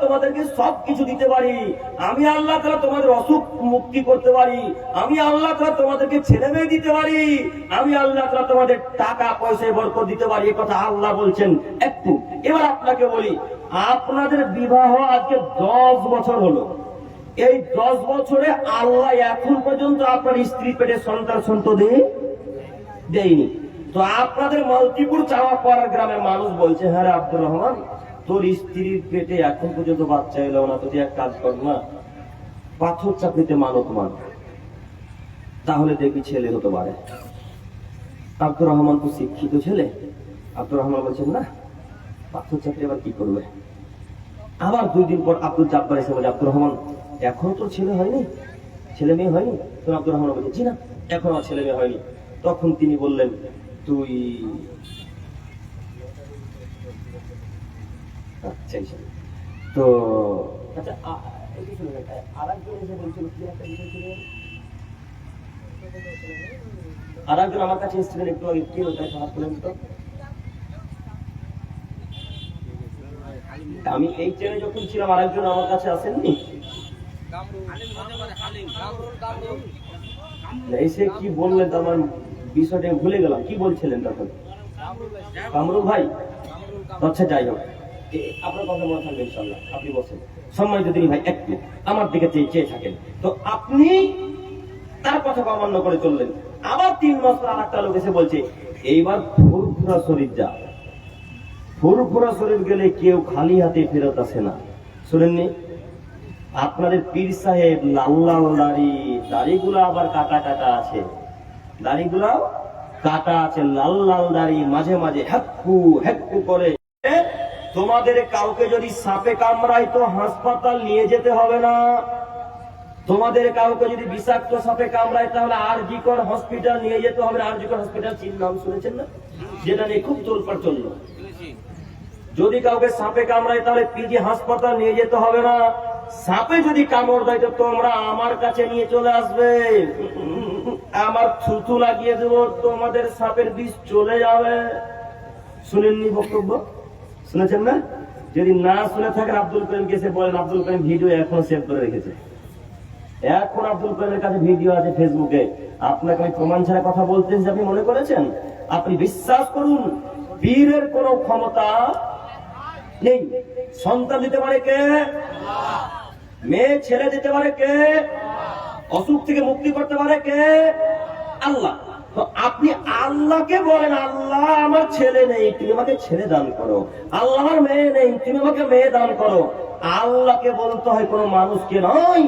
তোমাদেরকে সবকিছু দিতে পারি, আমি আল্লাহ তাআলা তোমাদের অসুখ মুক্তি করতে পারি, আমি আল্লাহ তাআলা তোমাদেরকে ছেলে মেয়ে দিতে পারি, আমি আল্লাহ তাআলা তোমাদের টাকা পয়সায় বরকত দিতে পারি। এই কথা আল্লাহ বলছেন। একটু এবার আপনাকে বলি, আপনাদের বিবাহ আজকে 10 বছর হলো, এই 10 বছরে আল্লাহ এখন পর্যন্ত আপনার স্ত্রী পেটে সন্তান সন্ততি দেয়নি। তো আপনাদের মালতীপুর চাওয়া পাড়ার গ্রামের মানুষ বলছে, হ্যাঁ রে আব্দুর রহমান, তোর স্ত্রীর পেটে এখন পর্যন্ত বাচ্চা এলো না, তো তুই এক কাজ কর না, পাথর চাকরিতে মানত মান, তাহলে দেখবি ছেলে হতে পারে। আব্দুর রহমান তো শিক্ষিত ছেলে। আব্দুর রহমান বলছেন, না, পাথর চাকরি আবার কি করবে। আবার 2 দিন পর আব্দুল জাব্বার এসে বলে, আব্দুর রহমান, এখনো তোর ছেলে হয়নি, ছেলে মেয়ে হয়নি? তো আব্দুর রহমান বলছে, জি না, এখন আমার ছেলে মেয়ে হয়নি। তখন তিনি বললেন, তুই তো আচ্ছা, আরেকজন এসে বলছিল কি একটা বিষয় ছিল, আরেকজন আমার কাছে এসেছিলেন একটু আগে, কি ওটা হাত তুলে দিত। আমি এই ট্রেনে যখন ছিলাম আরেকজন আমার কাছে আসেননি, এসে কি বললেন আমার বিষয়টা ভুলে গেলাম, কি বলছিলেন তখন? কামরুল ভাই। আচ্ছা, যাই হোক, আপনার কথা মনে থাকবে ইনশাআল্লাহ, আপনি বলছেন। সম্মানিত দিনী ভাই, একটু আমার দিকে চেয়ে থাকেন। তো আপনি তার কথা অমান্য করে চললেন। আবার 3 মাস পর আরেকটা লোক এসে বলছে, এইবার ফুরফুরা শরীফ যা। ফুরফুরা শরীফ গেলে কেউ খালি হাতে ফেরত আসে না। শুনেননি? আপনাদের পীর সাহেব লাল লাল দাড়ি, দাড়িগুলো আবার কাটা কাটা আছে, দাড়িগুলো কাটা আছে, লাল লাল দাড়ি, মাঝে মাঝে হ্যাক্কু হ্যাক্কু করে। তোমাদের কাউকে যদি সাপে কামড়ায় তো হাসপাতাল নিয়ে যেতে হবে না। তোমাদের কাউকে যদি বিষাক্ত সাপে কামড়ায় তাহলে আরজিকর হসপিটাল নিয়ে যেতে হবে। আরজিকর হসপিটাল নাম শুনেছেন না? যেটা নিয়ে খুব তোলপাড় চললো। যদি কাউকে সাপে কামড়ায় তাহলে পিজি হাসপাতাল নিয়ে যেতে হবে না। সাপে যদি কামড় দেয় তো তোমরা আমার কাছে নিয়ে চলে আসবে, আমার থুতু লাগিয়ে দেবো, তোমাদের সাপের বিষ চলে যাবে। শুনেননি বক্তব্য? শুনেছেন না? যদি না শুনে থাকেন আব্দুল করিম কে বলেন, আব্দুল করিম ভিডিও এখন সেভ করে রেখেছে। এখন আব্দুল করিমের কাছে ভিডিও আছে ফেসবুকে। আপনাকে আমি প্রমাণ ছাড়া কথা বলতেন যে আপনি মনে করেছেন? আপনি বিশ্বাস করুন, পীরের কোনো ক্ষমতা নেই। সন্তান দিতে পারে কে? মেয়ে ছেলে দিতে পারে কে? অসুখ থেকে মুক্তি করতে পারে কে? আল্লাহ। তো আপনি আল্লাহকে বলেন, আল্লাহ আমার ছেলে নেই, তুমি আমাকে ছেলে দান করো। আল্লাহ আমার মেয়ে নেই, তুমি আমাকে মেয়ে দান করো। আল্লাহকে বলতে হয় কোনো মানুষকে নয়,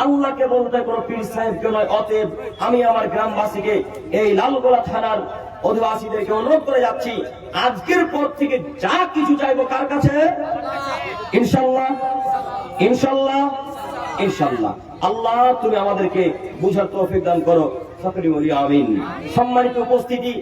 আল্লাহকে বলতে হয় কোনো পীর সাহেবকে নয়। অতএব আমি আমার গ্রামবাসীকে, এই লালগোলা থানার অধিবাসীদেরকে অনুরোধ করে যাচ্ছি, আজকের পর থেকে যা কিছু চাইবো কার কাছে? ইনশাআল্লাহ, ইনশাআল্লাহ, ইনশাআল্লাহ। আল্লাহ তুমি আমাদেরকে বুঝার তৌফিক দান করো। সকলে বলি আমিন। সম্মানিত উপস্থিতি।